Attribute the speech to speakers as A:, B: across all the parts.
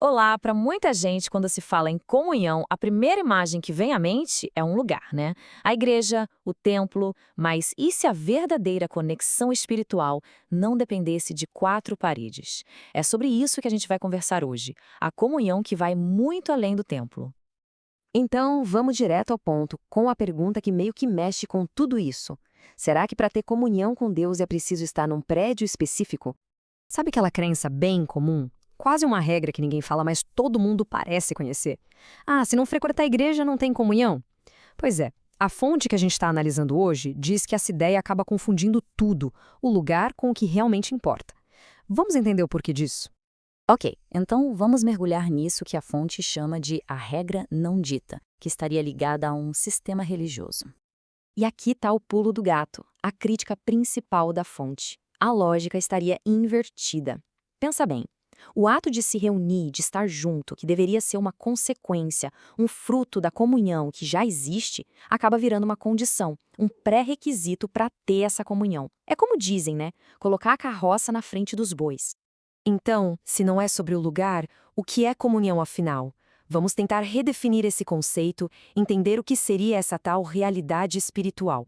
A: Olá, para muita gente, quando se fala em comunhão, a primeira imagem que vem à mente é um lugar, né? A igreja, o templo, mas e se a verdadeira conexão espiritual não dependesse de quatro paredes? É sobre isso que a gente vai conversar hoje, a comunhão que vai muito além do templo.
B: Então, vamos direto ao ponto, com a pergunta que meio que mexe com tudo isso. Será que para ter comunhão com Deus é preciso estar num prédio específico? Sabe aquela crença bem comum? Quase uma regra que ninguém fala, mas todo mundo parece conhecer. Ah, se não frequentar a igreja, não tem comunhão? Pois é, a fonte que a gente está analisando hoje diz que essa ideia acaba confundindo tudo, o lugar com o que realmente importa. Vamos entender o porquê disso?
A: Ok, então vamos mergulhar nisso que a fonte chama de a regra não dita, que estaria ligada a um sistema religioso. E aqui está o pulo do gato, a crítica principal da fonte. A lógica estaria invertida. Pensa bem, o ato de se reunir, de estar junto, que deveria ser uma consequência, um fruto da comunhão que já existe, acaba virando uma condição, um pré-requisito para ter essa comunhão. É como dizem, né? Colocar a carroça na frente dos bois.
B: Então, se não é sobre o lugar, o que é comunhão afinal? Vamos tentar redefinir esse conceito, entender o que seria essa tal realidade espiritual.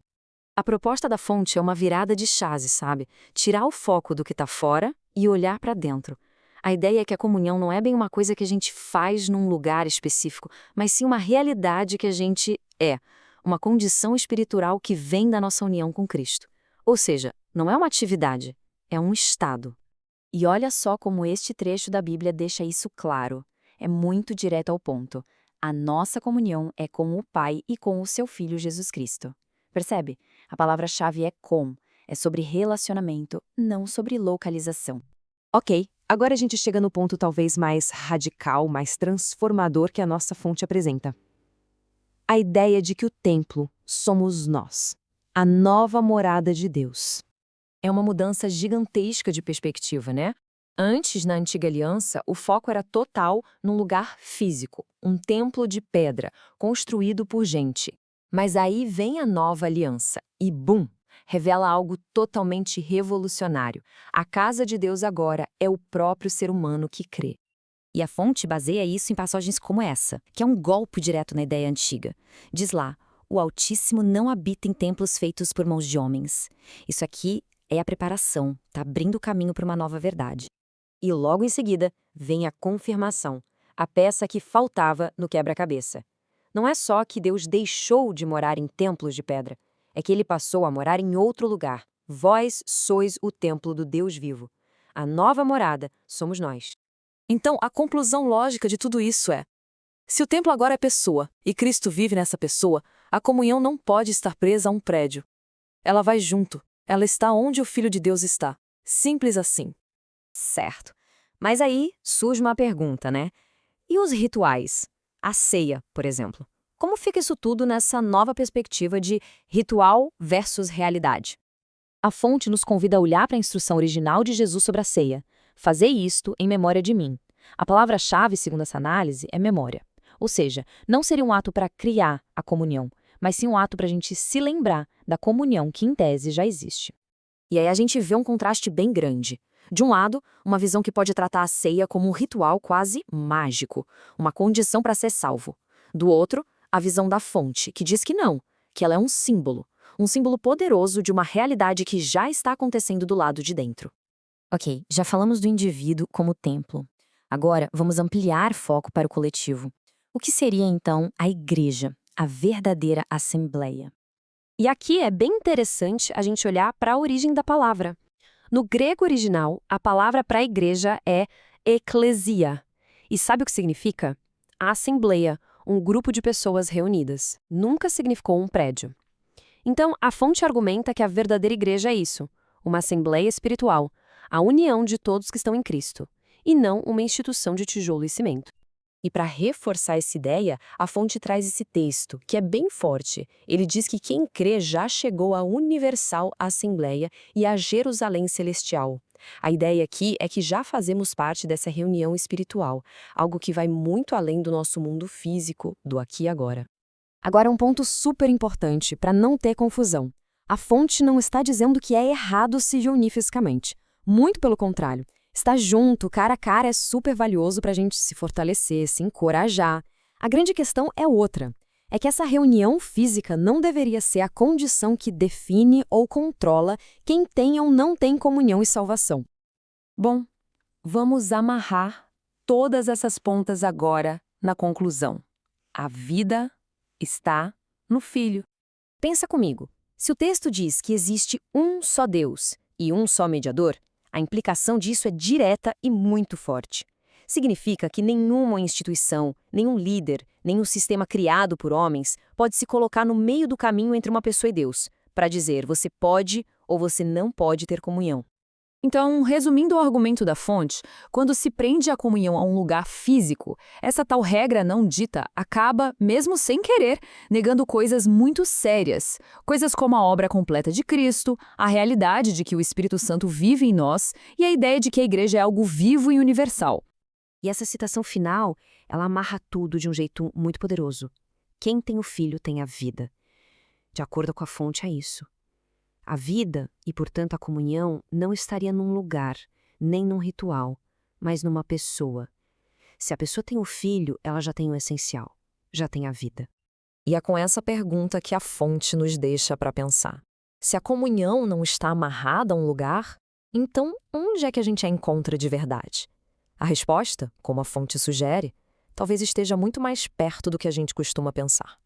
B: A proposta da fonte é uma virada de chave, sabe? Tirar o foco do que está fora e olhar para dentro. A ideia é que a comunhão não é bem uma coisa que a gente faz num lugar específico, mas sim uma realidade que a gente é, uma condição espiritual que vem da nossa união com Cristo. Ou seja, não é uma atividade, é um estado.
A: E olha só como este trecho da Bíblia deixa isso claro. É muito direto ao ponto. A nossa comunhão é com o Pai e com o seu Filho Jesus Cristo. Percebe? A palavra-chave é com. É sobre relacionamento, não sobre localização.
B: Ok, agora a gente chega no ponto talvez mais radical, mais transformador que a nossa fonte apresenta. A ideia de que o templo somos nós, a nova morada de Deus.
A: É uma mudança gigantesca de perspectiva, né? Antes, na antiga aliança, o foco era total num lugar físico, um templo de pedra, construído por gente. Mas aí vem a nova aliança e, bum, revela algo totalmente revolucionário. A casa de Deus agora é o próprio ser humano que crê. E a fonte baseia isso em passagens como essa, que é um golpe direto na ideia antiga. Diz lá, o Altíssimo não habita em templos feitos por mãos de homens. Isso aqui é a preparação, está abrindo o caminho para uma nova verdade. E logo em seguida vem a confirmação, a peça que faltava no quebra-cabeça. Não é só que Deus deixou de morar em templos de pedra, é que ele passou a morar em outro lugar. Vós sois o templo do Deus vivo. A nova morada somos nós.
C: Então, a conclusão lógica de tudo isso é: se o templo agora é pessoa e Cristo vive nessa pessoa, a comunhão não pode estar presa a um prédio. Ela vai junto, ela está onde o Filho de Deus está. Simples assim.
A: Certo. Mas aí surge uma pergunta, né? E os rituais? A ceia, por exemplo. Como fica isso tudo nessa nova perspectiva de ritual versus realidade? A fonte nos convida a olhar para a instrução original de Jesus sobre a ceia. Fazer isto em memória de mim. A palavra-chave, segundo essa análise, é memória. Ou seja, não seria um ato para criar a comunhão, mas sim um ato para a gente se lembrar da comunhão que, em tese, já existe. E aí a gente vê um contraste bem grande. De um lado, uma visão que pode tratar a ceia como um ritual quase mágico, uma condição para ser salvo. Do outro, a visão da fonte, que diz que não, que ela é um símbolo poderoso de uma realidade que já está acontecendo do lado de dentro. Ok, já falamos do indivíduo como templo. Agora, vamos ampliar foco para o coletivo. O que seria, então, a igreja, a verdadeira assembleia?
B: E aqui é bem interessante a gente olhar para a origem da palavra. No grego original, a palavra para a igreja é eklesia. E sabe o que significa? A assembleia, um grupo de pessoas reunidas. Nunca significou um prédio. Então, a fonte argumenta que a verdadeira igreja é isso, uma assembleia espiritual, a união de todos que estão em Cristo, e não uma instituição de tijolo e cimento.
A: E para reforçar essa ideia, a fonte traz esse texto, que é bem forte. Ele diz que quem crê já chegou à universal Assembleia e à Jerusalém Celestial. A ideia aqui é que já fazemos parte dessa reunião espiritual, algo que vai muito além do nosso mundo físico, do aqui e agora.
B: Agora, um ponto super importante, para não ter confusão. A fonte não está dizendo que é errado se reunir fisicamente. Muito pelo contrário.
A: Estar junto, cara a cara, é super valioso para a gente se fortalecer, se encorajar. A grande questão é outra. É que essa reunião física não deveria ser a condição que define ou controla quem tem ou não tem comunhão e salvação.
B: Bom, vamos amarrar todas essas pontas agora na conclusão. A vida está no Filho.
A: Pensa comigo. Se o texto diz que existe um só Deus e um só mediador, a implicação disso é direta e muito forte. Significa que nenhuma instituição, nenhum líder, nenhum sistema criado por homens pode se colocar no meio do caminho entre uma pessoa e Deus, para dizer você pode ou você não pode ter comunhão.
C: Então, resumindo o argumento da fonte, quando se prende a comunhão a um lugar físico, essa tal regra não dita acaba, mesmo sem querer, negando coisas muito sérias. Coisas como a obra completa de Cristo, a realidade de que o Espírito Santo vive em nós e a ideia de que a igreja é algo vivo e universal.
A: E essa citação final, ela amarra tudo de um jeito muito poderoso. Quem tem o Filho tem a vida. De acordo com a fonte, é isso. A vida, e portanto a comunhão, não estaria num lugar, nem num ritual, mas numa pessoa. Se a pessoa tem o Filho, ela já tem o essencial, já tem a vida.
B: E é com essa pergunta que a fonte nos deixa para pensar. Se a comunhão não está amarrada a um lugar, então onde é que a gente a encontra de verdade? A resposta, como a fonte sugere, talvez esteja muito mais perto do que a gente costuma pensar.